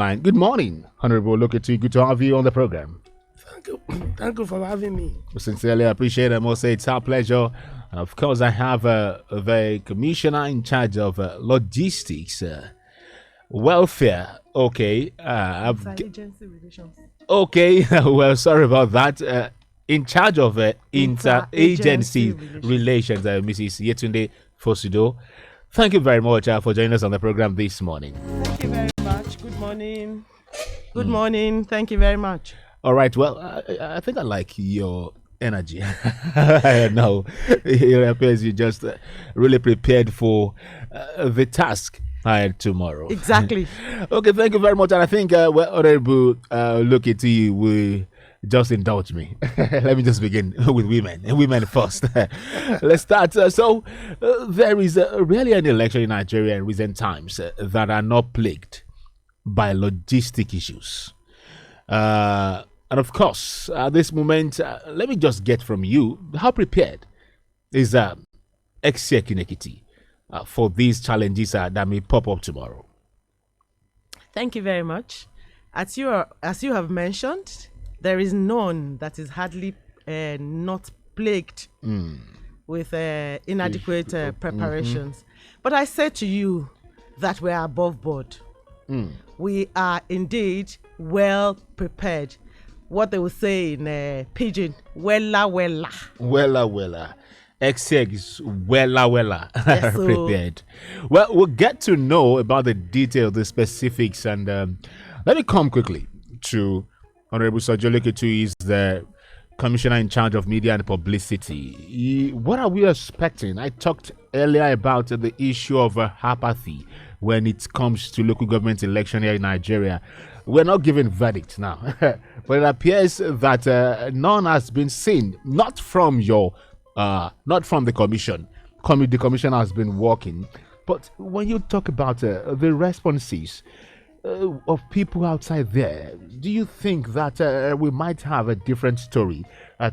Fine. Good morning, Honorable OLOKETUYI. Good to have you on the program. Thank you. Thank you for having me. We sincerely appreciate it. I must say it's our pleasure. And of course, I have the commissioner in charge of logistics, welfare. Okay. Interagency relations. Okay. Well, sorry about that. In charge of interagency relations, Mrs. YETUNDE FOSUDO. Thank you very much for joining us on the program this morning. Thank you very much. Good morning. Good morning. Thank you very much. All right. Well, I think I like your energy. I know. It appears you just really prepared for the task tomorrow. Exactly. Okay. Thank you very much. And I think, Honorable OLOKETUYI will just indulge me. Let me just begin with women first. Let's start. There is really an election in Nigeria in recent times that are not plagued by logistic issues. And of course, at this moment, let me just get from you, how prepared is EXEC in Ekiti for these challenges that may pop up tomorrow? Thank you very much. As you have mentioned, there is none that is hardly not plagued with inadequate preparations. But I say to you that we are above board. We are indeed well prepared. What they will say in Pidgin, wella. Wella. EXEC is wella Yes, prepared. Well, we'll get to know about the details, the specifics, and let me come quickly to Honorable Joshua Adegbite, is the commissioner in charge of media and publicity. What are we expecting? I talked earlier about the issue of apathy when it comes to local government election here in Nigeria. We're not giving verdict now, but it appears that none has been seen, not from the commission. The commission has been working, but when you talk about the responses of people outside there, do you think that we might have a different story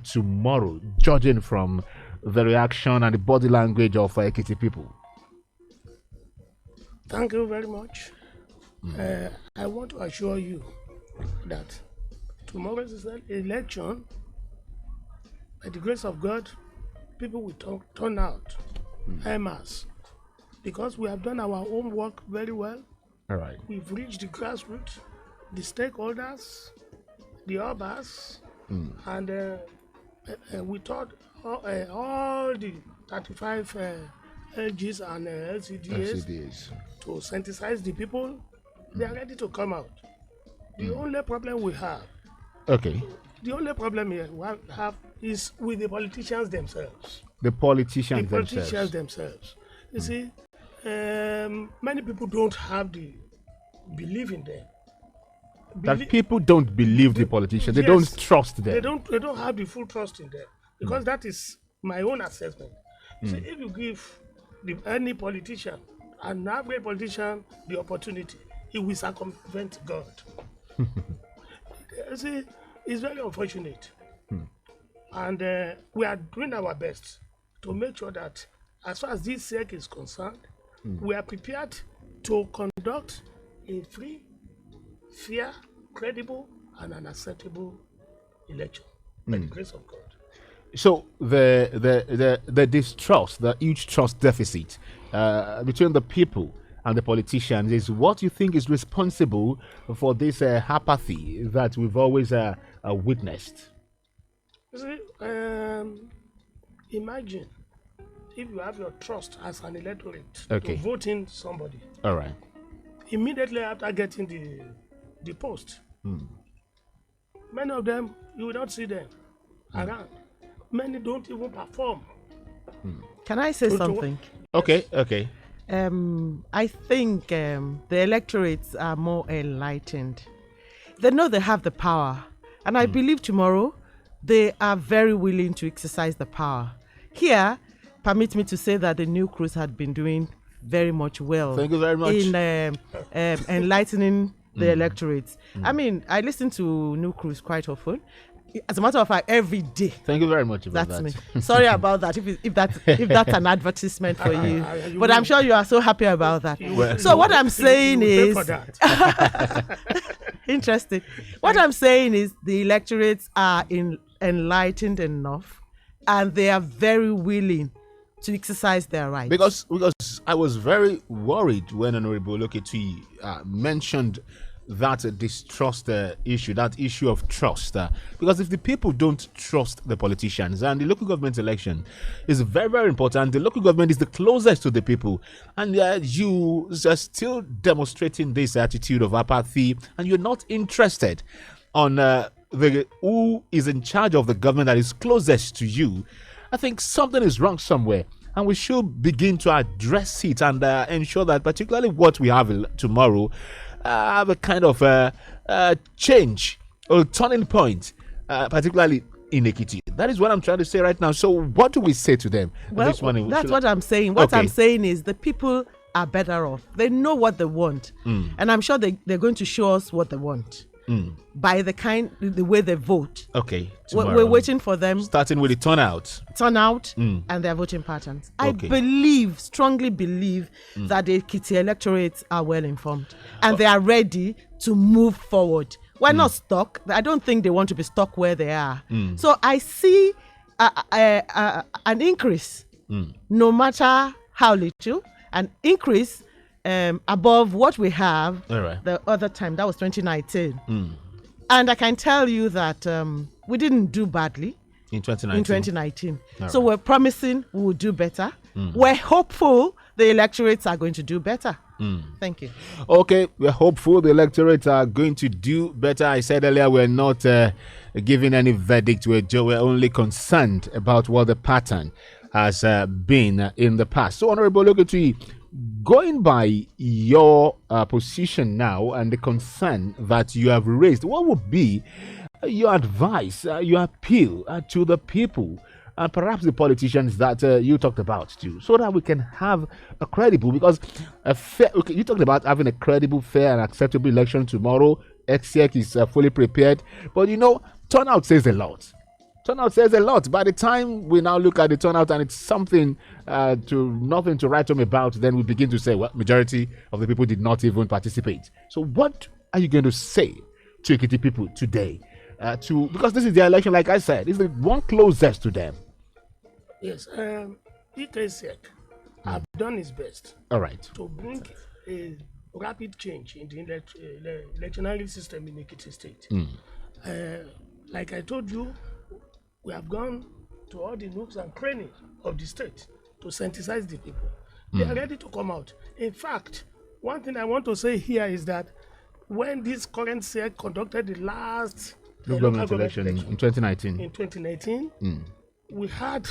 tomorrow, judging from the reaction and the body language of Ekiti people? Thank you very much. I want to assure you that tomorrow's election, by the grace of God, people will turn out en masse, because we have done our homework very well. All right. We've reached the grassroots, the stakeholders, the urbans, and we taught all the 35 LGs and LCDs to synthesize the people. They are ready to come out. The only problem we have, the only problem we have is with the politicians themselves. The politicians themselves. You see, many people don't have the belief in them. That people don't believe the politicians. They don't trust them. They don't have the full trust in them, because that is my own assessment. You see, if you give any politician, an average politician, the opportunity, he will circumvent God. You see, it's very unfortunate. And we are doing our best to make sure that, as far as this SEC is concerned, we are prepared to conduct a free, fair, credible, and an acceptable election by the grace of God. So the distrust, the huge trust deficit between the people and the politicians is what you think is responsible for this apathy that we've always witnessed? You see, imagine if you have your trust as an electorate to vote in somebody. All right. Immediately after getting the post, many of them, you will not see them around. Many don't even perform. Can I say something? Okay. I think the electorates are more enlightened. They know they have the power. And I believe tomorrow they are very willing to exercise the power. Here, permit me to say that the Newcruse had been doing very much well. Thank you very much. In enlightening the electorates. I mean, I listen to Newcruse quite often. As a matter of fact, every day. Thank you very much about That's that. me. Sorry about that. If that's an advertisement for you, but I'm sure you are so happy about that. So what I'm saying is, interesting. What I'm saying is the electorates are enlightened enough, and they are very willing to exercise their rights. Because I was very worried when Honorable OLOKETUYI mentioned that distrust issue, that issue of trust. Because if the people don't trust the politicians, and the local government election is very, very important, the local government is the closest to the people, and you are still demonstrating this attitude of apathy, and you're not interested on who is in charge of the government that is closest to you, I think something is wrong somewhere. And we should begin to address it and ensure that particularly what we have tomorrow have a kind of change or turning point, particularly in Ekiti. That is what I'm trying to say right now. So what do we say to them? Well, that's what I'm saying. What I'm saying is the people are better off. They know what they want. And I'm sure they're going to show us what they want. By the way they vote. Okay. We're waiting for them. Starting with the turnout and their voting patterns. I strongly believe that the Ekiti electorates are well informed and they are ready to move forward. We're not stuck. I don't think they want to be stuck where they are. So I see an increase, no matter how little, an increase above what we have the other time. That was 2019. And I can tell you that we didn't do badly in 2019. So we're promising we will do better. We're hopeful the electorates are going to do better. Thank you. Okay, we're hopeful the electorates are going to do better. I said earlier we're not giving any verdict. We're only concerned about what the pattern has been in the past. So, Honorable OLOKETUYI, going by your position now and the concern that you have raised, what would be your advice, your appeal to the people and perhaps the politicians that you talked about too, so that we can have a credible, because you talked about having a credible, fair and acceptable election tomorrow. XSEC is fully prepared, but turnout says a lot. Turnout says a lot. By the time we now look at the turnout and it's something nothing to write home about, then we begin to say, well, majority of the people did not even participate. So what are you going to say to Ekiti people today? Because this is their election, like I said, it's the one closest to them. Yes, EKSEC have done its best. All right. To bring a rapid change in the electoral system in Ekiti State. Like I told you, we have gone to all the nooks and crannies of the state to sensitize the people. They are ready to come out. In fact, one thing I want to say here is that when this current SEC conducted the last local government election in 2019, we had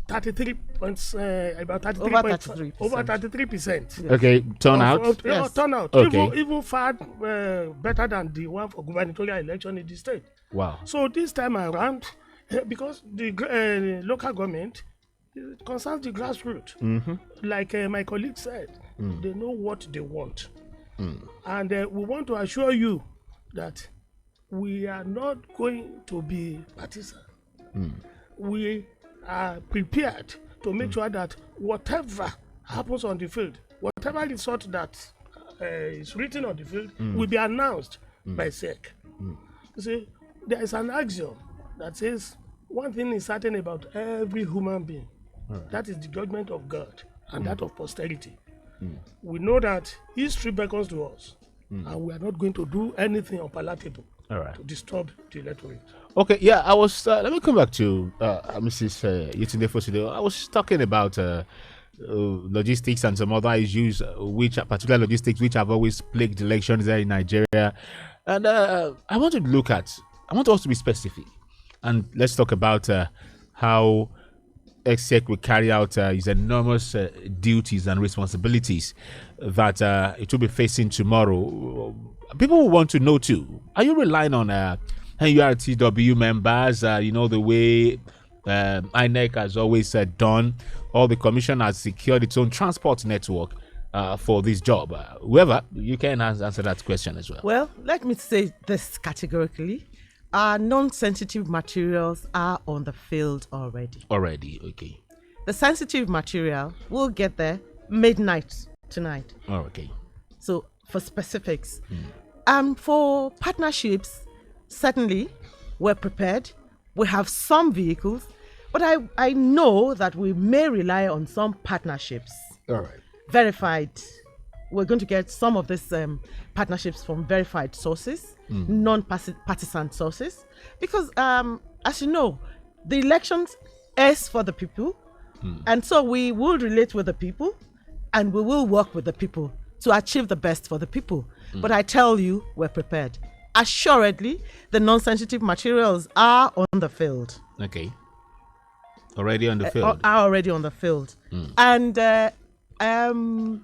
33 points, about 33 over points, 33%. over 33%. Okay, turnout. Yes. Turnout. Okay. Even far better than the one for gubernatorial election in the state. Wow. So this time around, because the local government concerns the grassroots, like my colleague said, they know what they want. And we want to assure you that we are not going to be partisan. We are prepared to make sure that whatever happens on the field, whatever result that is written on the field, will be announced by SEC. You see, there is an axiom that says one thing is certain about every human being. That is the judgment of God and that of posterity. We know that history beckons to us, and we are not going to do anything unpalatable to disturb the electorate. Okay, yeah, I was. Let me come back to Mrs. YETUNDE FOSUDO. I was talking about logistics and some other issues, particular logistics, which have always plagued elections there in Nigeria. And I want us to be specific, and let's talk about how EXEC will carry out his enormous duties and responsibilities that it will be facing tomorrow. People will want to know too, are you relying on NURTW members, the way INEC has always done, or the commission has secured its own transport network for this job? Whoever, you can answer that question as well. Well, let me say this categorically. our non-sensitive materials are on the field already. Already, okay. The sensitive material will get there midnight tonight. Oh, okay. So for specifics, for partnerships, certainly we're prepared. We have some vehicles, but I know that we may rely on some partnerships. All right. Verified. We're going to get some of these partnerships from verified sources, non-partisan sources, because as you know, the elections is for the people, and so we will relate with the people, and we will work with the people to achieve the best for the people. But I tell you, we're prepared. Assuredly, the non-sensitive materials are on the field. Okay. Already on the field. Are already on the field, and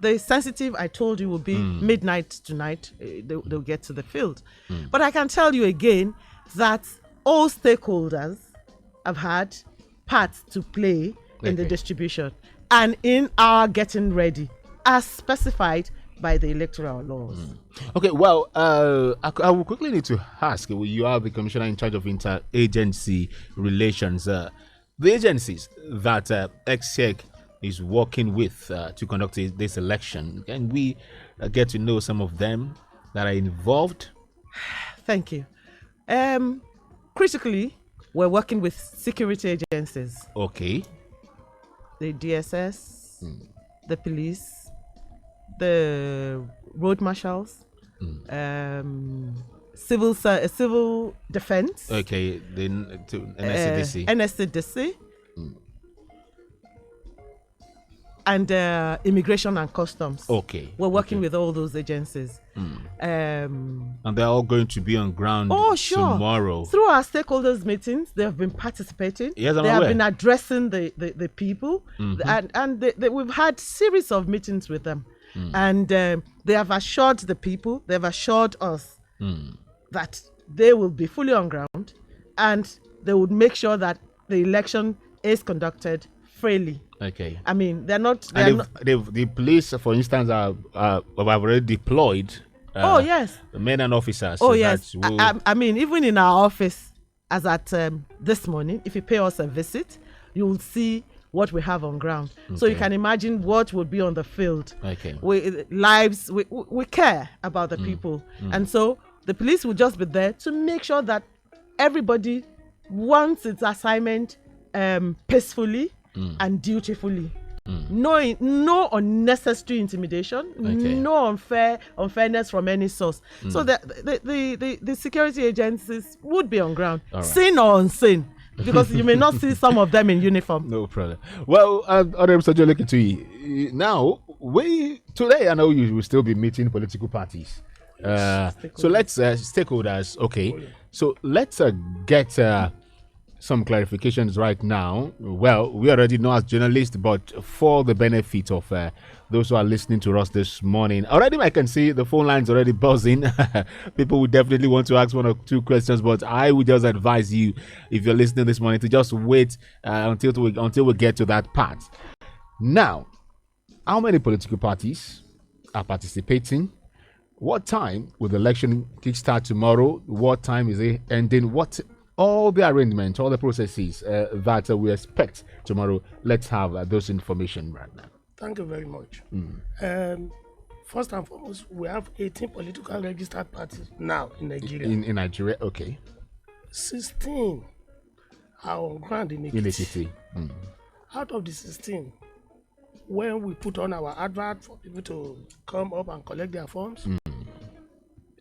the sensitive, I told you, will be midnight tonight. They'll get to the field. But I can tell you again that all stakeholders have had parts to play in the distribution and in our getting ready, as specified by the electoral laws. Okay, well, I will quickly need to ask, you are the commissioner in charge of interagency relations. The agencies that EXEC is working with to conduct this election, can we get to know some of them that are involved? Thank you. Critically, we're working with security agencies. Okay. The DSS, the police, the road marshals, civil defense. Okay, the NSCDC. NSCDC. And immigration and customs. Okay. We're working with all those agencies. And they're all going to be on ground tomorrow. Through our stakeholders meetings, they have been participating. Yes, I'm they aware. have been addressing the people. And we've had series of meetings with them. And they have assured the people, they have assured us that they will be fully on ground and they would make sure that the election is conducted freely. Okay. I mean, the police, for instance, have already deployed. Yes. Men and officers. Oh, yes. I mean, even in our office, as at this morning, if you pay us a visit, you will see what we have on ground. So you can imagine what would be on the field. Okay. We care about the people. And so the police will just be there to make sure that everybody wants its assignment peacefully and dutifully. No unnecessary intimidation, no unfairness from any source. So the security agencies would be on ground, seen or unseen, because you may not see some of them in uniform. No problem. Well, Honorable Socio-Economic, now today I know you will still be meeting political parties. So let's stakeholders. Okay, so let's get some clarifications right now. Well, we already know as journalists, but for the benefit of those who are listening to us this morning, already I can see the phone lines already buzzing. People would definitely want to ask one or two questions, but I would just advise you, if you're listening this morning, to just wait until we get to that part. Now, how many political parties are participating? What time will the election kickstart tomorrow? What time is it ending? What all the arrangements, all the processes that we expect tomorrow? Let's have those information right now. Thank you very much. First and foremost, we have 18 political registered parties now in Nigeria. In Nigeria, okay. 16 are on ground in Ekiti. Out of the 16, when we put on our advert for people to come up and collect their forms,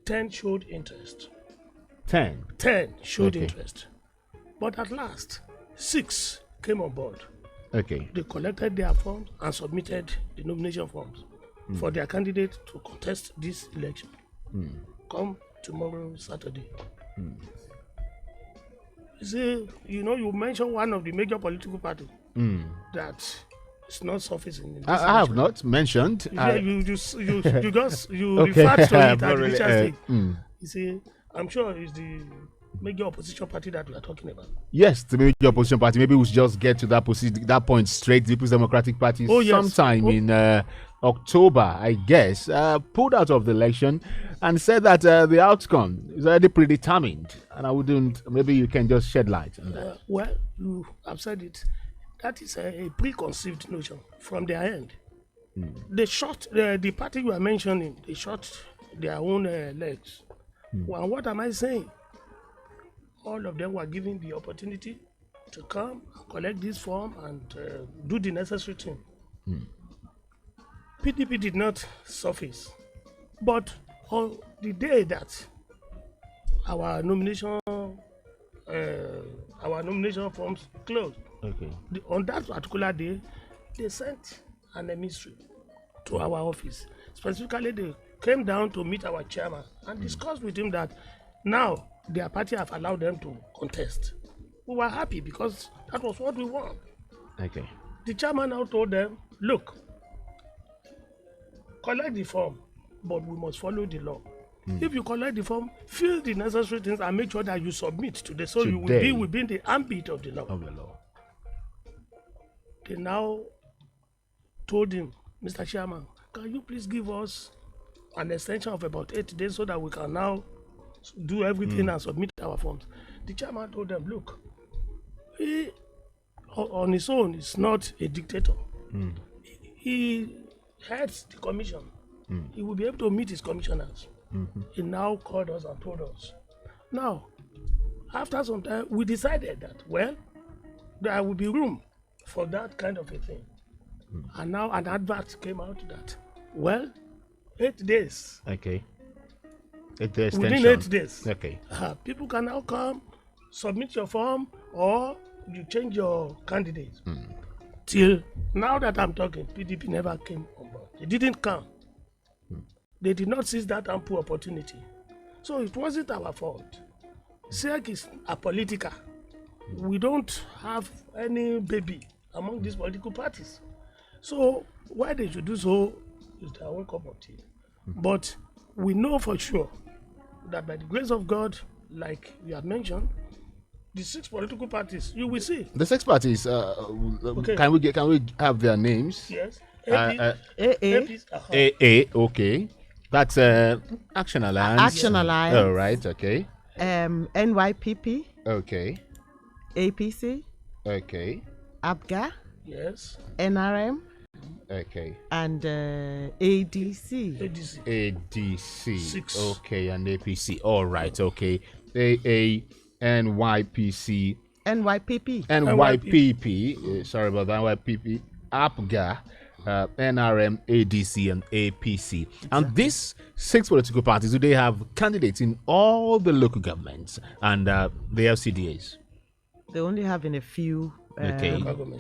10 showed interest. 10 showed interest. But at last, 6 came on board. Okay. They collected their forms and submitted the nomination forms for their candidate to contest this election. Come tomorrow, Saturday. You see, you mentioned one of the major political parties that is not surfacing in this I have not mentioned. You referred to it at the initial stage. You see, I'm sure it's the major opposition party that we are talking about. Yes, the major opposition party. Maybe we should just get to that point straight. The People's Democratic Party sometime in October, I guess, pulled out of the election and said that the outcome is already predetermined. And I wouldn't, maybe you can just shed light on that. Well, you have said it. That is a preconceived notion from their end. They shot the party you are mentioning. They shot their own legs. Well, what am I saying? All of them were given the opportunity to come, collect this form, and do the necessary thing. PDP did not surface, but on the day that our nomination forms closed, on that particular day, they sent an emissary to our office. Specifically, they came down to meet our chairman and discussed with him that now their party have allowed them to contest. We were happy because that was what we want. The chairman now told them, look, collect the form, but we must follow the law. If you collect the form, fill the necessary things and make sure that you submit today, so you will be within the ambit of the law. They now told him, Mr. Chairman, can you please give us an extension of about 8 days so that we can now do everything and submit our forms? The chairman told them, look, he on his own is not a dictator. He heads the commission. He will be able to meet his commissioners. He now called us and told us. Now, after some time, we decided that, well, there will be room for that kind of a thing. And now an advert came out that, well, 8 days. 8 days extension. Within 8 days. People can now come, submit your form, or you change your candidate. Till now that I'm talking, PDP never came on board. They didn't come. They did not seize that ample opportunity. So it wasn't our fault. SEC is apolitical. We don't have any baby among these political parties. So why they should do so is their own cup of tea. But we know for sure that by the grace of God, like you have mentioned, the 6 political parties, you will see. The 6 parties, can we have their names? Yes. AA, okay. That's Action Alliance. Action Alliance. Oh, right, okay. NYPP. Okay. APC. Okay. ABGA. Yes. NRM. Okay. And ADC. ADC. 6. Okay, and APC. All right, okay. AA, NYPC. NYPP. Sorry about that. NYPP. ABGA. NRM, ADC, and APC. Exactly. And these 6 political parties, do they have candidates in all the local governments and the LCDAs? They only have in a few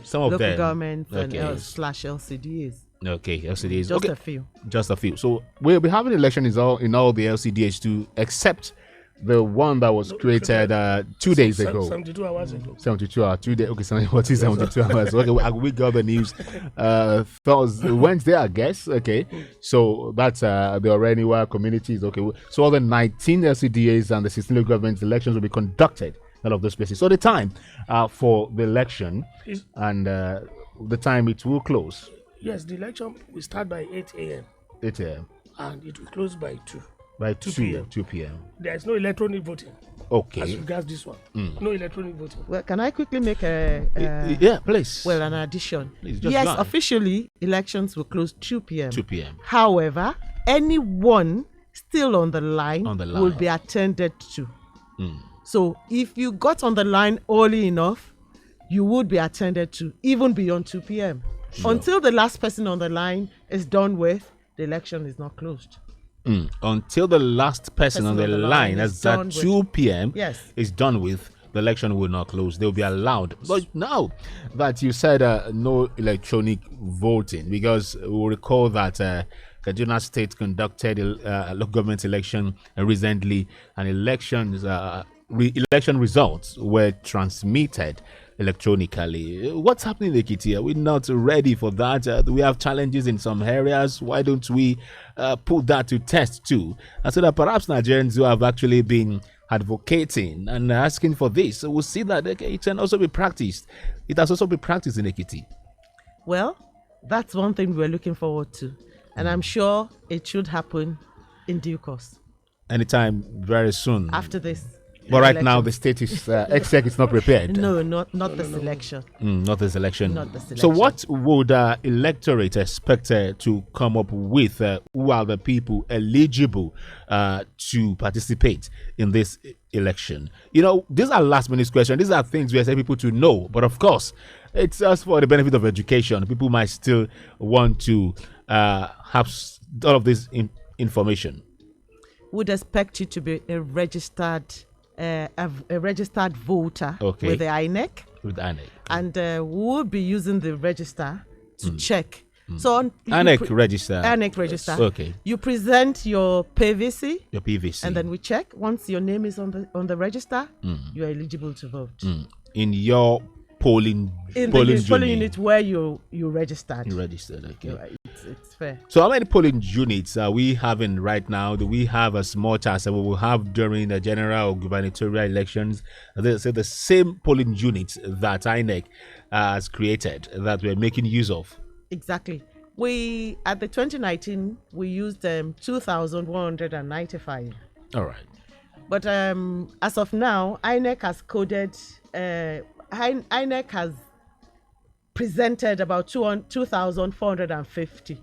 some of local them. governments and slash LCDAs. Okay, LCDAs. Just a few. Just a few. So we'll be having elections in all the LCDAs too, except the one that was created 2 days ago. 72 hours ago. 72 hours, 2 days. Okay, what is 72 hours? Okay, we got the news Wednesday, I guess. Okay, so that's the Oreniwa communities. Okay, so all the 19 LCDAs and the 16 local government elections will be conducted in all of those places. So the time for the election and the time it will close. Yes, the election will start by 8 a.m. 8 a.m. and it will close by 2. By 2 p.m. There is no electronic voting. Okay. As regards this one. No electronic voting. Well, can I quickly make yeah, please. Well, an addition. Please, just yes, run. Officially, elections will close 2 p.m. 2 p.m. However, anyone still on the line will be attended to. So if you got on the line early enough, you would be attended to, even beyond 2 p.m. Sure. Until the last person on the line is done with, the election is not closed. Until the last person on the line as at 2 p.m. is done with, the election will not close. They will be allowed. But now that you said no electronic voting, because we recall that Kaduna State conducted a local government election recently, and election results were transmitted electronically. What's happening in Ekiti? Are we not ready for that? Do we have challenges in some areas? Why don't we put that to test too? And so that perhaps Nigerians who have actually been advocating and asking for this, we'll see that it can also be practiced. It has also been practiced in Ekiti. Well, that's one thing we're looking forward to. And I'm sure it should happen in due course. Anytime very soon. After this. But right now, the state is, exec is not prepared. No, not this election. Not this election. Not this election. So what would electorate expect to come up with? Who are the people eligible to participate in this election? You know, these are last minute questions. These are things we expect people to know. But of course, it's just for the benefit of education. People might still want to have all of this information. Would expect you to be a registered voter with the INEC. With the INEC. And we'll be using the register to check. So INEC register. INEC register. Okay. You present your PVC. Your PVC. And then we check. Once your name is on the register, you are eligible to vote. In your polling unit where you registered. You registered, okay. It's fair. So how many polling units are we having right now? Do we have as much as we will have during the general or gubernatorial elections? The same polling units that INEC has created that we're making use of? Exactly. We at the 2019 we used 2,195. All right. But as of now, INEC has coded. INEC has presented about 2,450.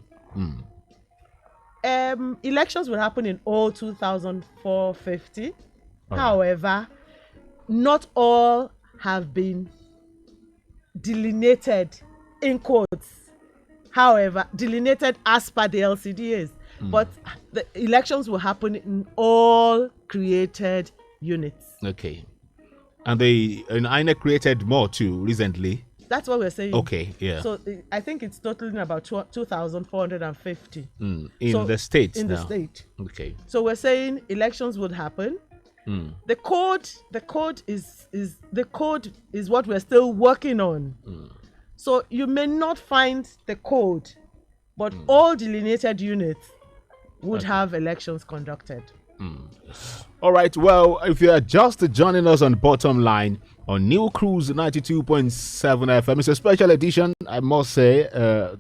Elections will happen in all 2,450. However, not all have been delineated in quotes. However, delineated as per the LCDAs. But the elections will happen in all created units. Okay. And INEC created more too recently. That's what we're saying. Okay, yeah. So I think it's totaling about 2,450. In the state. In the state. Okay. So we're saying elections would happen. The code is what we're still working on. So you may not find the code, but all delineated units would have elections conducted. All right. Well, if you are just joining us on Bottom Line on Newcruse 92.7 FM, it's a special edition, I must say.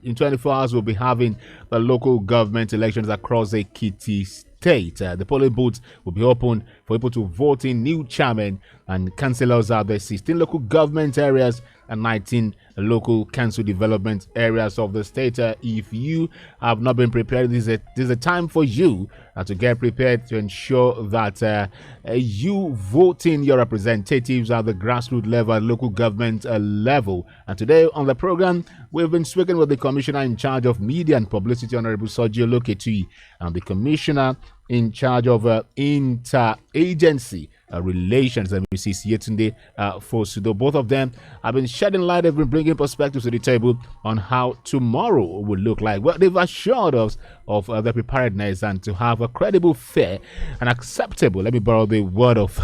In 24 hours, we'll be having the local government elections across Ekiti State. The polling booths will be open for people to vote in new chairmen and councillors at the 16 local government areas and 19 local council development areas of the state. If you have not been prepared, this is a time for you to get prepared to ensure that you vote in your representatives at the grassroots level, local government level. And today on the program, we've been speaking with the Commissioner in charge of Media and Publicity, Honorable SOJI OLOKETUYI, and the Commissioner in charge of interagency relations, Mrs. YETUNDE FOSUDO. Both of them have been shedding light, they've been bringing perspectives to the table on how tomorrow will look like. Well, they've assured us of their preparedness and to have a credible, fair, and acceptable, let me borrow the word of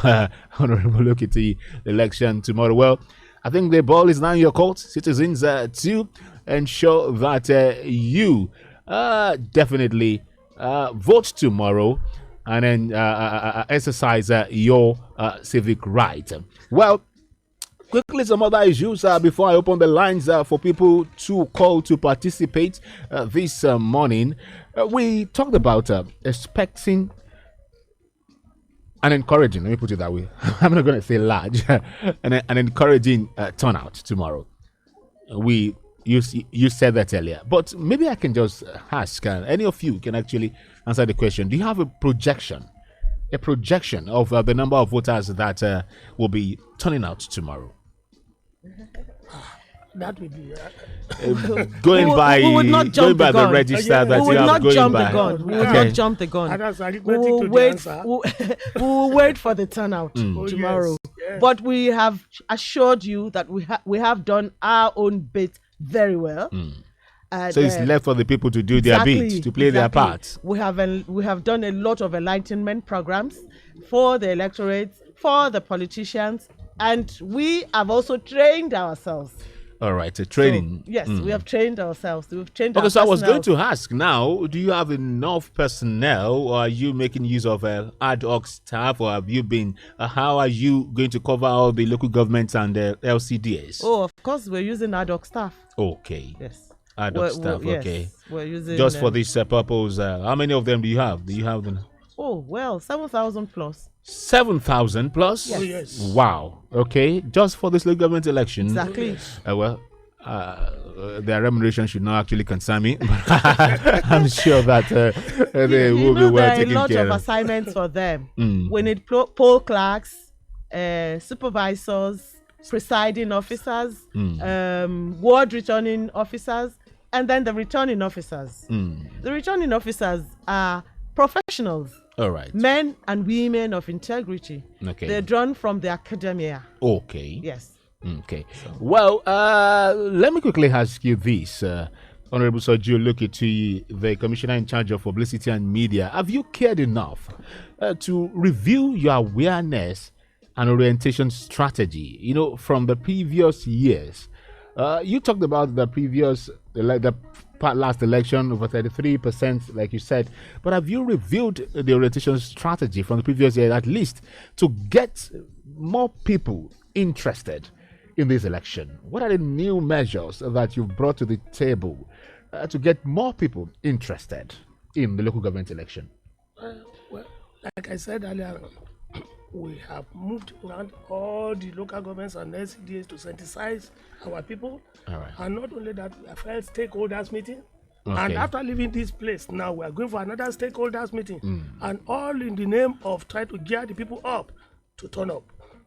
Honorable OLOKETUYI, election tomorrow. Well, I think the ball is now in your court, citizens, to ensure that you definitely vote tomorrow and then exercise your civic right. Well, quickly, some other issues before I open the lines for people to call to participate this morning. We talked about expecting and encouraging, let me put it that way. I'm not going to say large, an encouraging turnout tomorrow. You said that earlier, but maybe I can just ask, any of you can actually answer the question. Do you have a projection of the number of voters that will be turning out tomorrow? That would be going by the register that you have going by. We will not jump the gun. We will wait for the turnout tomorrow. Yes. But we have assured you that we have done our own bit very well. So it's left for the people to do their bit, to play their part. We have done a lot of enlightenment programs for the electorate, for the politicians, and we have also trained ourselves. All right, training. So, yes, we have trained ourselves. We've trained our so personnel. I was going to ask now, do you have enough personnel, or are you making use of ad hoc staff, or have you been, how are you going to cover all the local governments and LCDAs? Oh, of course, we're using ad hoc staff. Okay. Yes. Adult staff, okay. Yes, we're using Just for this purpose, how many of them do you have? Do you have them? Oh well, 7,000 plus. 7,000 plus? Oh, yes. Wow. Okay. Just for this local government election. Exactly. Their remuneration should not actually concern me. I'm sure that they will be well taken care of. There are a lot of assignments for them. We need poll clerks, supervisors, presiding officers, ward returning officers, and then the returning officers. The returning officers are professionals. All right. Men and women of integrity. Okay. They're drawn from the academia. Okay. Yes. Okay. Well, let me quickly ask you this. Honorable Joshua Adegbite, the commissioner in charge of publicity and media, have you cared enough to review your awareness and orientation strategy, from the previous years? You talked about the previous, the last election, over 33%, like you said. But have you reviewed the orientation strategy from the previous year, at least to get more people interested in this election? What are the new measures that you've brought to the table to get more people interested in the local government election? Well, like I said earlier, we have moved around all the local governments and LCDAs to sensitize our people. All right. And not only that, we have held stakeholders meeting. Okay. And after leaving this place, now we are going for another stakeholders meeting. And all in the name of trying to gear the people up to turn up.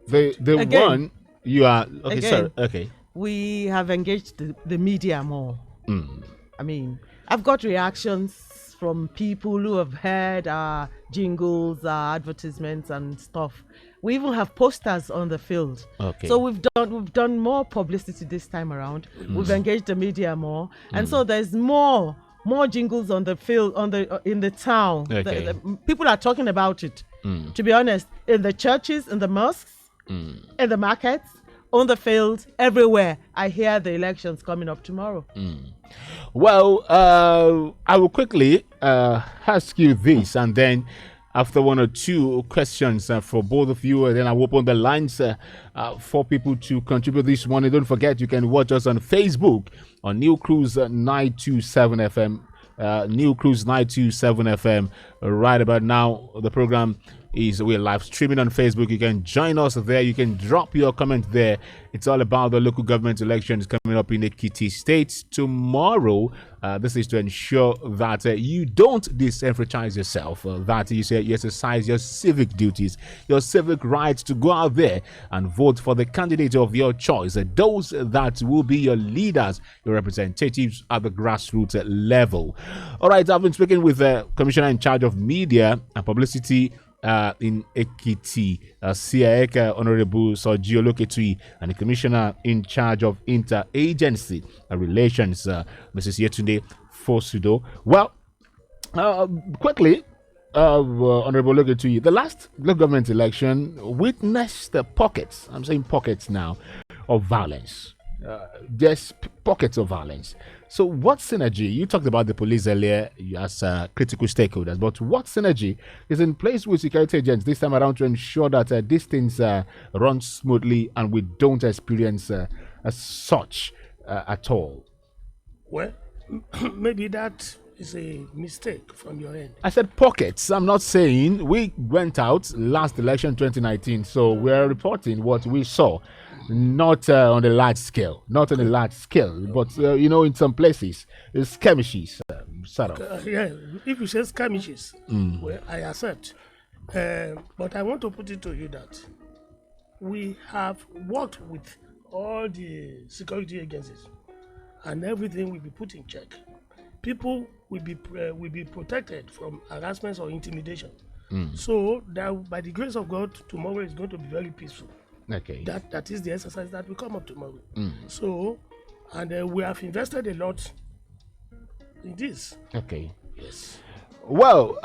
The Again. one you are okay. Again. Sorry. Okay. We have engaged the media more. I mean, I've got reactions from people who have heard our jingles, our advertisements and stuff. We even have posters on the field. Okay. So we've done more publicity this time around. We've engaged the media more, and so there's more jingles on the field, in the town. Okay. The people are talking about it. To be honest, in the churches, in the mosques, in the markets, on the field, everywhere. I hear the elections coming up tomorrow. Well, I will quickly ask you this, and then after one or two questions for both of you, then I will open the lines for people to contribute this morning. Don't forget, you can watch us on Facebook on Newcruse 927 FM. Newcruse 927 FM. Right about now, the program we're live streaming on Facebook. You can join us there. You can drop your comment there. It's all about the local government elections coming up in Ekiti State tomorrow. This is to ensure that you don't disenfranchise yourself, that you exercise your civic duties, your civic rights to go out there and vote for the candidate of your choice, those that will be your leaders, your representatives at the grassroots level. All right, I've been speaking with the commissioner in charge of media and publicity in Ekiti, CIEC, Honorable Joshua Adegbite, and the Commissioner in charge of interagency relations, Mrs. YETUNDE FOSUDO. Well, quickly, Honorable Oloketui, the last local government election witnessed pockets, I'm saying pockets now, of violence. There's pockets of violence. So what synergy, you talked about the police earlier as critical stakeholders, but what synergy is in place with security agents this time around to ensure that these things run smoothly and we don't experience as such at all? Well, maybe that is a mistake from your end. I said pockets. I'm not saying we went out last election 2019, so we're reporting what we saw. Not on a large scale, but in some places, skirmishes, sort of. Yeah, if you say skirmishes, well, I accept. But I want to put it to you that we have worked with all the security agencies, and everything will be put in check. People will be protected from harassment or intimidation. So that by the grace of God, tomorrow is going to be very peaceful. Okay. That is the exercise that will come up tomorrow. So, and we have invested a lot in this. Okay. Yes. Well,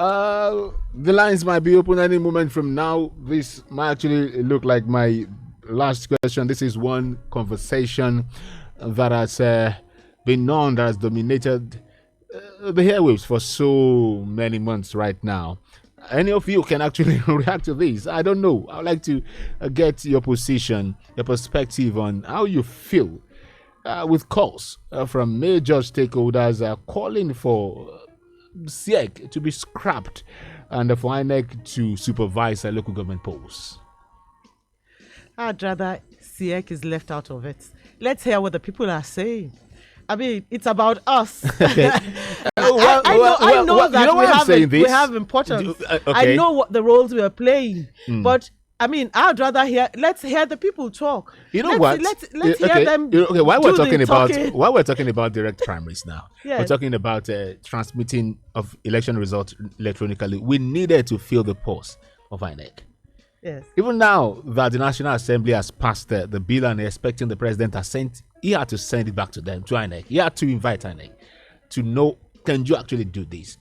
the lines might be open any moment from now. This might actually look like my last question. This is one conversation that has been known, that has dominated the airwaves for so many months right now. Any of you can actually react to this. I don't know. I would like to get your position, your perspective on how you feel with calls from major stakeholders calling for SEC to be scrapped and for INEC to supervise local government polls. I'd rather SEC is left out of it. Let's hear what the people are saying. I mean, it's about us. I know that we have importance. I know what the roles we are playing. But I mean, I'd rather let's hear the people talk. You know what? Let's hear them. While we're talking about direct primaries now, we're talking about transmitting of election results electronically. We needed to feel the pulse of INEC. Yes. Even now that the National Assembly has passed the bill and expecting the president has sent, he had to send it back to them, to INEC. He had to invite INEC to know, can you actually do this?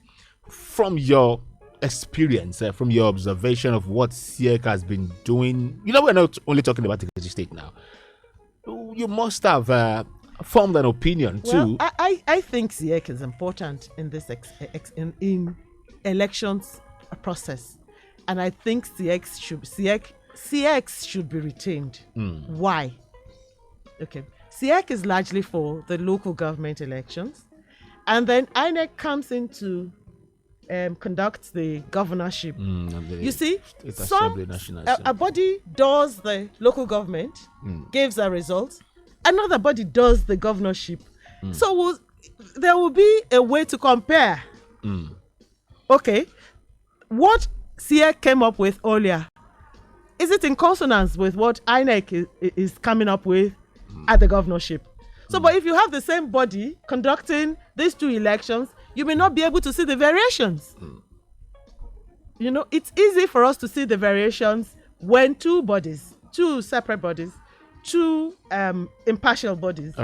From your experience, from your observation of what SEC has been doing, we're not only talking about the Ekiti state now. You must have formed an opinion too. I think SEC is important in this in elections process. And I think CX should be retained. Why? Okay. CX is largely for the local government elections. And then INEC comes in to conduct the governorship. You see, a body does the local government, gives a result. Another body does the governorship. So there will be a way to compare. Okay. What SEC came up with earlier, is it in consonance with what INEC is coming up with at the governorship? So, but if you have the same body conducting these two elections, you may not be able to see the variations. It's easy for us to see the variations when two separate bodies, two impartial bodies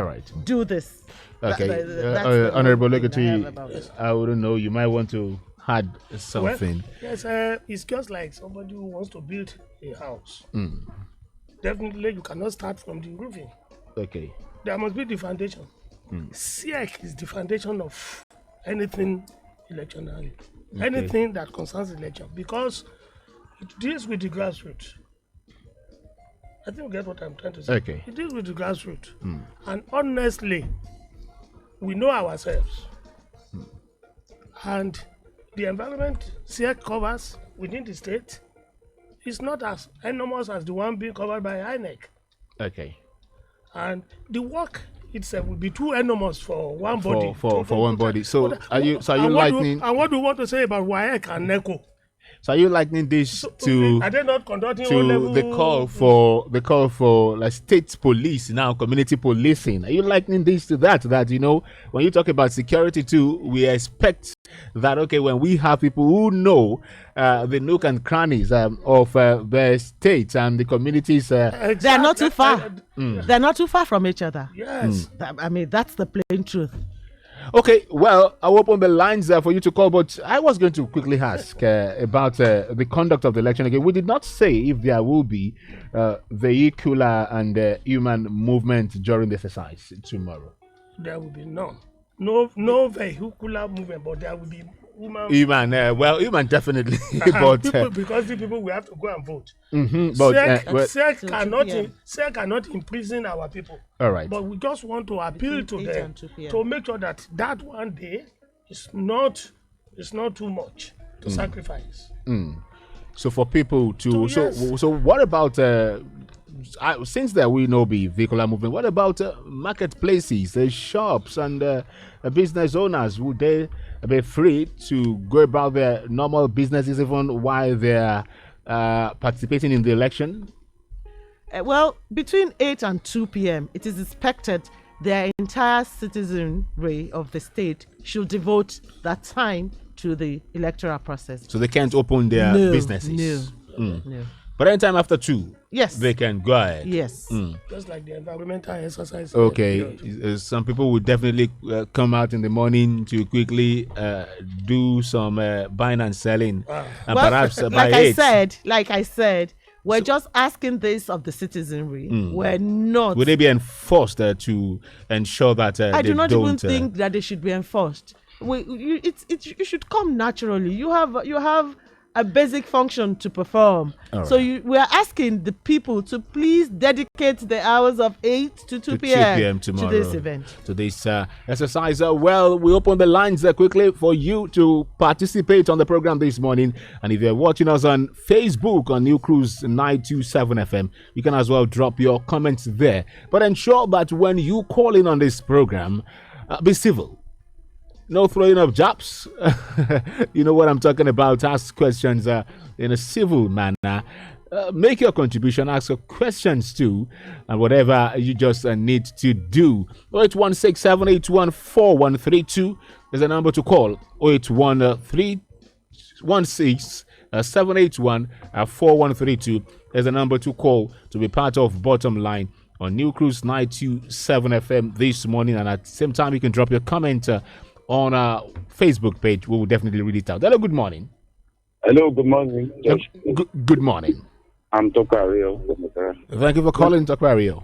do this. Okay. Honorable OLOKETUYI, I wouldn't know, you might want to had something. Well, yes, it's just like somebody who wants to build a house. Definitely, you cannot start from the roofing. Okay. There must be the foundation. SEC is the foundation of anything electionary, anything that concerns election, because it deals with the grassroots. I think you get what I'm trying to say. Okay. It deals with the grassroots. And honestly, we know ourselves. And the environment SEC covers within the state is not as enormous as the one being covered by INEC. Okay. And the work itself will be too enormous for one body. For one body. So are you likening? And what do you want to say about WAEC and NECO? So are you likening this to? Are they not conducting the call for like state police now, community policing? Are you likening this to that? That when you talk about security too, we expect that when we have people who know the nook and crannies of the states and the communities, they are not too far. They're not too far from each other. Yes. I mean, that's the plain truth. Okay, well, I'll open the lines for you to call, but I was going to quickly ask about the conduct of the election again. We did not say if there will be vehicular and human movement during the exercise tomorrow. There will be none. No vehicular movement, but there will be human. Human definitely. But because the people will have to go and vote. But SEC cannot imprison our people. All right. But we just want to appeal to them to make sure that one day is not too much to sacrifice. So for people to so what about since there will not be vehicular movement, what about marketplaces, shops and business owners? Would they be free to go about their normal businesses even while they're participating in the election? Well, between 8 and 2 p.m., it is expected the entire citizenry of the state should devote that time to the electoral process. So they can't open their businesses? No. But anytime after 2, yes, they can go ahead. Yes. Just like the environmental exercise. Okay. Some people would definitely come out in the morning to quickly do some buying and selling, and perhaps buy it. Like I said, we're just asking this of the citizenry. We're not. Would they be enforced to ensure that I do not even think that they should be enforced. You should come naturally. You have a basic function to perform. All So right. we are asking the people to please dedicate the hours of 8 to 2 p.m. tomorrow to this event. to this exercise. Well, we open the lines quickly for you to participate on the program this morning. And if you're watching us on Facebook on Newcruse 927 FM, you can as well drop your comments there. But ensure that when you call in on this program, be civil. No throwing of jabs. You know what I'm talking about. Ask questions in a civil manner. Make your contribution. Ask your questions too. And whatever you just need to do. 08167814132 is the number to call. 0813167814132 is the number to call to be part of Bottom Line on Newcruse 927 FM this morning. And at the same time, you can drop your comment on our Facebook page. We will definitely read it out. Hello, good morning. Hello, good morning. Good morning. I'm Tokario. Thank you for calling, Aquario.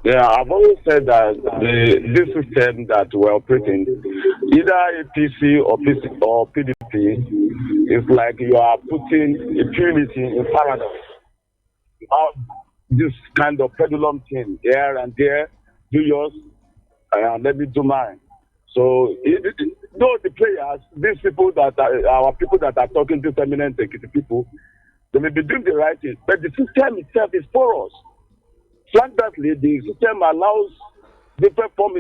Yeah, I've always said that this system that we're operating, either APC or PDP, is like you are putting impunity in paradise. This kind of pendulum thing, here and there, do yours, let me do mine. So, though the players, these people that are our people that are talking, these eminent Ekiti people, they may be doing the right thing, but the system itself is for us. Flagrantly, the system allows different form of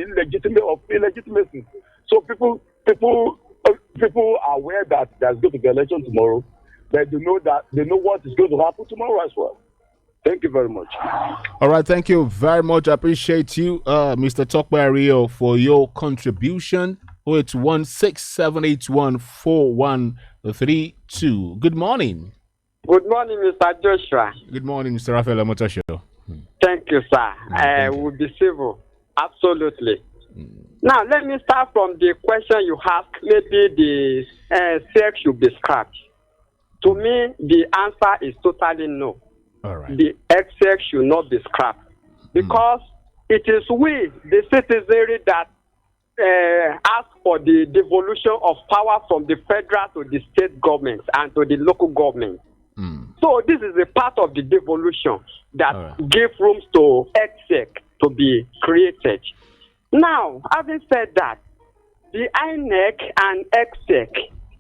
illegitimacy. So people are aware that there's going to be election tomorrow, but they know what is going to happen tomorrow as well. Thank you very much. All right, thank you very much. I appreciate you, Mr. Tokwario, for your contribution. It's 167814132. Good morning. Good morning, Mr. Joshua. Good morning, Mr. Raphael Omotosho. Thank you, sir. I will be civil. Absolutely. Now, let me start from the question you asked. Maybe the sex should be scrapped. To me, the answer is totally no. All right. The exec should not be scrapped because it is we, the citizenry, that ask for the devolution of power from the federal to the state governments and to the local government. So this is a part of the devolution that give room to exec to be created. Now, having said that, the INEC and exec,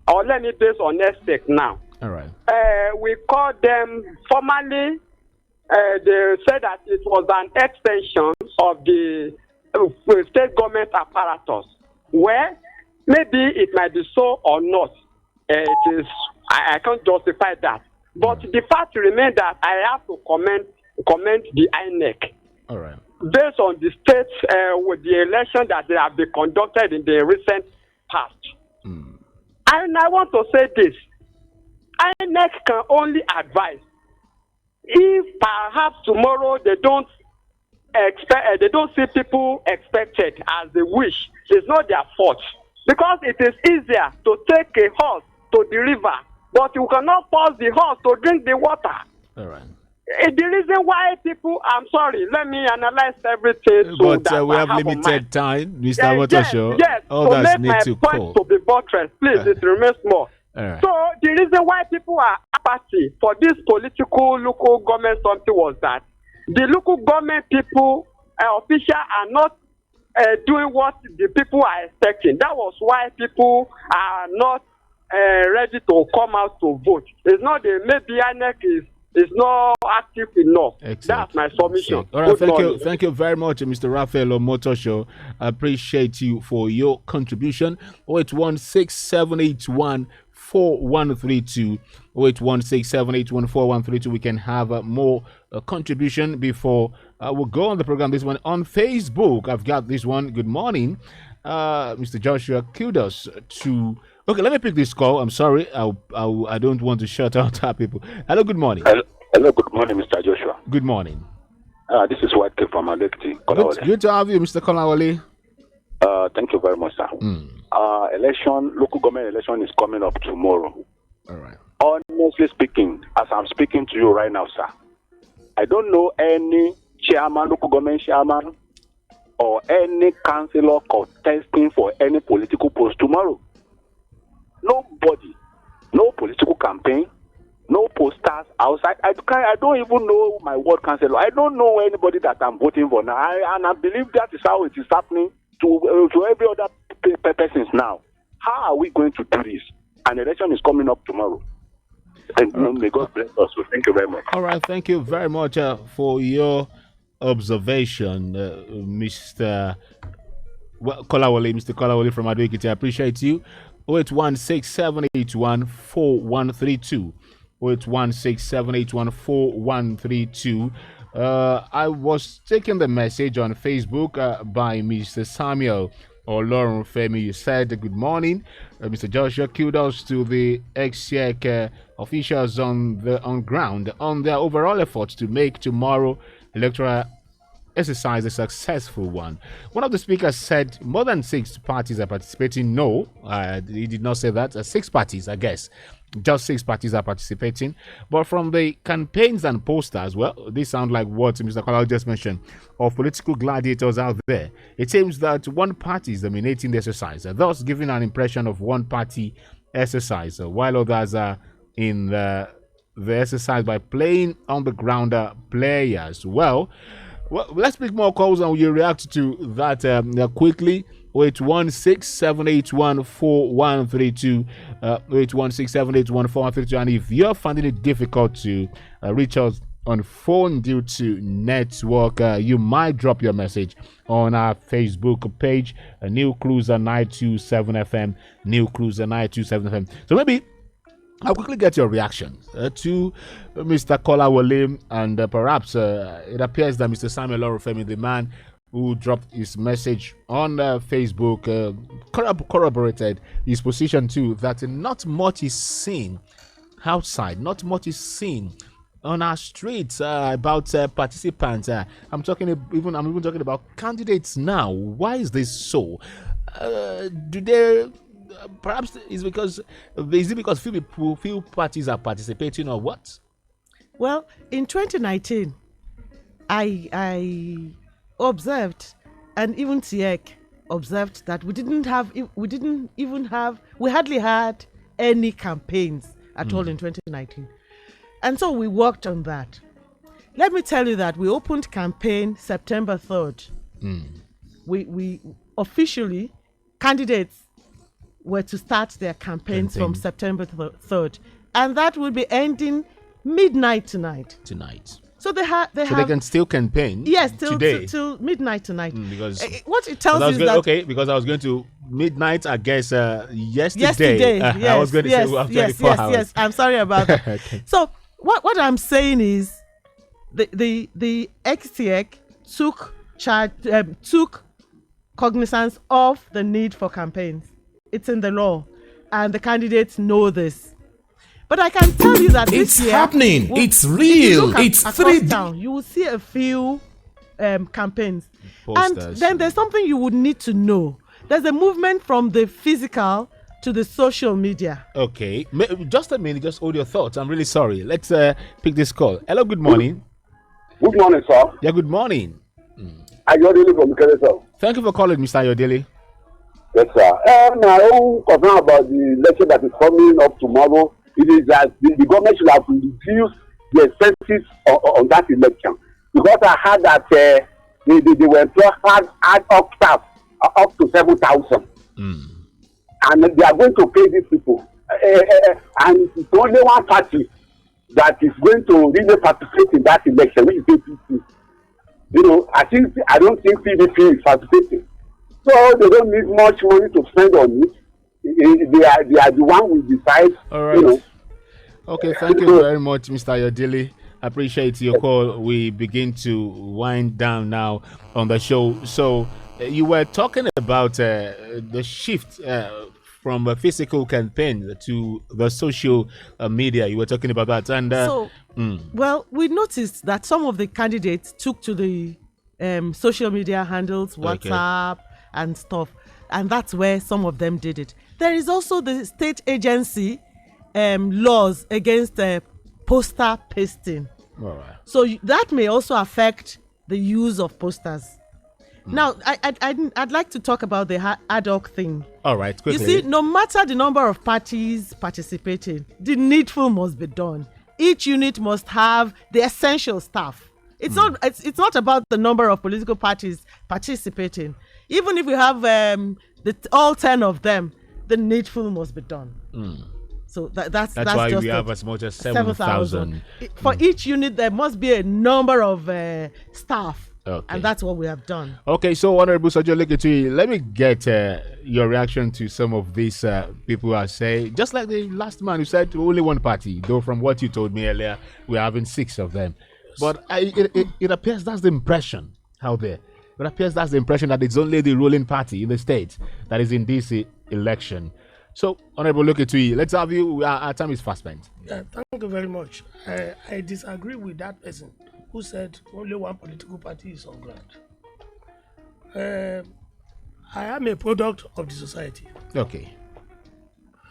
or let me base on exec now. All right. We call them formally. They said that it was an extension of the state government apparatus. Where maybe it might be so or not. It is. I can't justify that. But the fact remains that I have to comment the INEC. All right. Based on the states with the election that they have been conducted in the recent past. And I want to say this. INEC can only advise if perhaps tomorrow they don't see people expected as they wish. It's not their fault because it is easier to take a horse to the river, but you cannot force the horse to drink the water. All right. The reason why people, I'm sorry, let me analyze everything. But that we have limited time, Mr. Motosho. Yes, all to that's make my need to point call. to be buttressed, please, it remains more. Right. So the reason why people are apathy for this political local government something was that the local government people, officials are not doing what the people are expecting. That was why people are not ready to come out to vote. It's not the maybe INEC is not active enough. Excellent. That's my submission. All right, thank you very much, Mr. Raphael Omotosho. I appreciate you for your contribution. 08167814132. 08167814132. We can have more contribution before we'll go on the program. This one on Facebook. I've got this one. Good morning, Mr. Joshua. Kudos to. Okay, let me pick this call. I'm sorry. I don't want to shut out our people. Hello, good morning. Hello, good morning, Mr. Joshua. Good morning. This is Ekiti from Ekiti. Good to have you, Mr. Kolawole. Thank you very much, sir. Local government election is coming up tomorrow. All right. Honestly speaking, as I'm speaking to you right now, sir, I don't know any chairman, local government chairman, or any councillor contesting for any political post tomorrow. Nobody. No political campaign, No posters outside. I don't even know my ward councillor. I don't know anybody that I'm voting for now. And I believe that is how it is happening to every other persons now. How are we going to do this? An election is coming up tomorrow. And may God bless us. So thank you very much. All right, thank you very much for your observation, Mr. Kolawole, Mr. Kolawole from Ekiti. I appreciate you. 0816-781-4132. 0816-781-4132. I was taking the message on Facebook by Mr. Samuel or Lauren Femi. You said good morning, Mr. Joshua. Kudos to the ex-SEC officials on ground on their overall efforts to make tomorrow electoral exercise a successful one. One of the speakers said more than 6 parties are participating. No, he did not say that. 6 parties, I guess. Just 6 parties are participating. But from the campaigns and posters, well, these sound like what Mr. Kolal just mentioned, of political gladiators out there. It seems that one party is dominating the exercise, thus giving an impression of one party exercise, while others are in the exercise by playing on the ground players. Well, let's pick more calls and you react to that quickly. 816-781-4132. 816-781-4132. And if you're finding it difficult to reach us on phone due to network, you might drop your message on our Facebook page, Newcruse 927 FM. Newcruse 927 FM. So maybe I'll quickly get your reaction to Mr. Kolawole, and perhaps it appears that Mr. Samuel Orofemi, the man who dropped his message on Facebook, corroborated his position too, that not much is seen outside, not much is seen on our streets about participants. I'm even talking about candidates now. Why is this so? Do they? Perhaps is it because few parties are participating, or what? Well, in 2019, I observed, and even TIEC observed, that we hardly had any campaigns at all in 2019, and so we worked on that. Let me tell you that we opened campaign September 3rd. We officially, candidates were to start their campaigns from September 3rd, and that will be ending midnight tonight. So they can still campaign. Yes, till midnight tonight. Because what it tells you is that because I was going to midnight, I guess yesterday. Yes, I was going to say we have 24 hours. Yes. I'm sorry about that. Okay. So what I'm saying is the XTX took cognizance of the need for campaigns. It's in the law, and the candidates know this. But I can tell you that it's this year, happening. It's real. It's 3D. Town, you will see a few campaigns. Posters. And then there's something you would need to know. There's a movement from the physical to the social media. Okay, just a minute. Just hold your thoughts. I'm really sorry. Let's pick this call. Hello. Good morning. Good morning, sir. Yeah. Good morning. Ayodele from Ekiti, sir. Thank you for calling, Mr. Ayodele. Yes, sir. Now, concern about the election that is coming up tomorrow, it is that the government should have reduced the expenses on that election. Because I heard that they were employed ad hoc staff up to 7,000. And they are going to pay these people. And it's only one party that is going to really participate in that election, which is APC. You know, I don't think PDP is participating. So they don't need much money to spend on it. They are the one who decide. All right. You know. Okay, thank you very much, Mr. Ayodele. Appreciate your call. We begin to wind down now on the show. So you were talking about the shift from a physical campaign to the social media. You were talking about that. And well, we noticed that some of the candidates took to the social media handles, WhatsApp and stuff, and that's where some of them did it. There is also the state agency laws against poster pasting. All right. So that may also affect the use of posters. Now, I'd like to talk about the ad hoc thing. All right, quickly. You see, no matter the number of parties participating, the needful must be done. each unit must have the essential staff. It's not. It's not about the number of political parties participating. Even if we have all 10 of them, the needful must be done. So that's why just we have as much as 7,000. For each unit, there must be a number of staff. Okay. And that's what we have done. Okay, so Honorable Socio-Political, let me get your reaction to some of these people who are saying, just like the last man who said only one party, though from what you told me earlier, we're having 6 of them. But it appears that's the impression out there. It appears that's the impression that it's only the ruling party in the state that is in this election. So, Honorable OLOKETUYI, let's have you. Our time is fast spent. Thank you very much. I disagree with that person who said only one political party is on ground. I am a product of the society. Okay.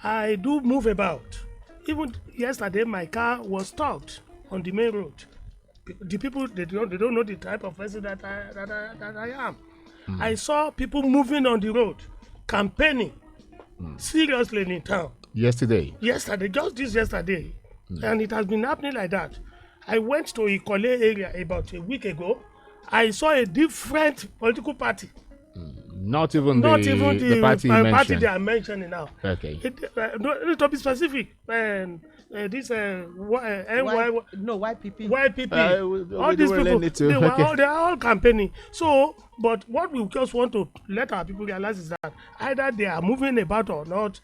I do move about. Even yesterday, my car was stopped on the main road. The people they don't know the type of person that I am. I saw people moving on the road, campaigning seriously in town. Yesterday, just this yesterday, and it has been happening like that. I went to Ikole area about a week ago. I saw a different political party. Not even the party you party they are mentioning now. Okay. To be specific, YPP. All these people, they are all campaigning. So, but what we just want to let our people realize is that either they are moving about or not,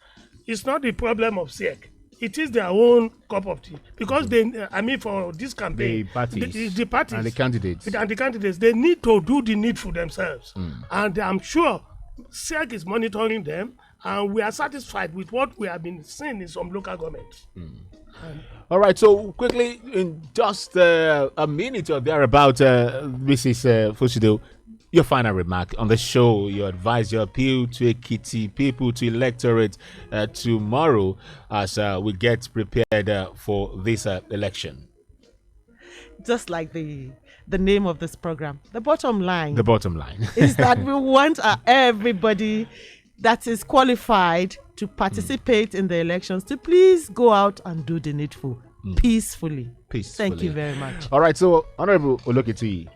it's not the problem of SEC. It is their own cup of tea, because for this campaign, the parties and the candidates, they need to do the needful themselves, and I'm sure SEC is monitoring them, and we are satisfied with what we have been seeing in some local governments. All right, so quickly, in just a minute or thereabout, Mrs. FOSUDO, your final remark on the show, your advice, your appeal to Ekiti people, to electorate tomorrow as we get prepared for this election. Just like the name of this program, the bottom line is that we want everybody that is qualified to participate in the elections to please go out and do the needful peacefully. Thank you very much. All right, so Honorable OLOKETUYI.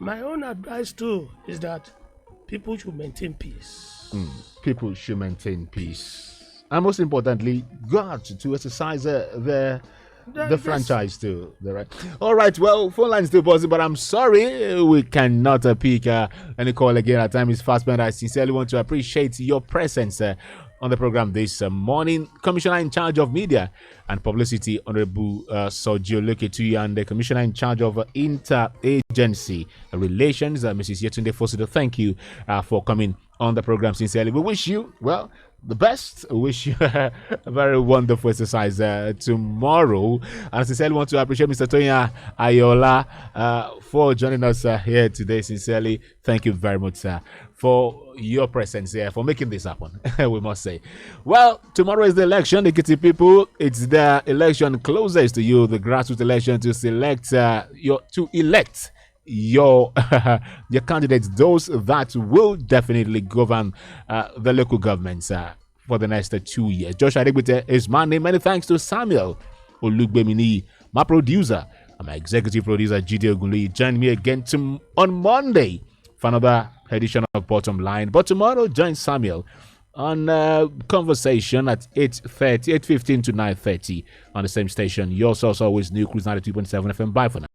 My own advice too is that people should maintain peace. People should maintain peace, and most importantly, go out to exercise the franchise too. Right. All right. Well, phone line is still buzzing, but I'm sorry we cannot pick any call again. Our time is fast spent. I sincerely want to appreciate your presence on the program this morning. Commissioner in charge of media and publicity, Honorable OLOKETUYI, and the Commissioner in charge of interagency relations, Mrs. YETUNDE FOSUDO. Thank you for coming on the program. Sincerely, we wish you the best. We wish you a very wonderful exercise tomorrow. And I sincerely want to appreciate Mr. Tonya Ayola for joining us here today. Sincerely, thank you very much, sir, for your presence here, for making this happen. We must say. Well, tomorrow is the election, Ekiti people. It's the election closest to you, the grassroots election to select your candidates, those that will definitely govern the local governments for the next 2 years. Joshua Adegbite is my name. Many thanks to Samuel Olugbemini, my producer, and my executive producer, Jide Ogunloyi. Join me again on Monday for another edition of Bottom Line. But tomorrow, join Samuel on conversation at 8:15 to 9:30 on the same station. Your source always Newcruse 92.7 FM. Bye for now.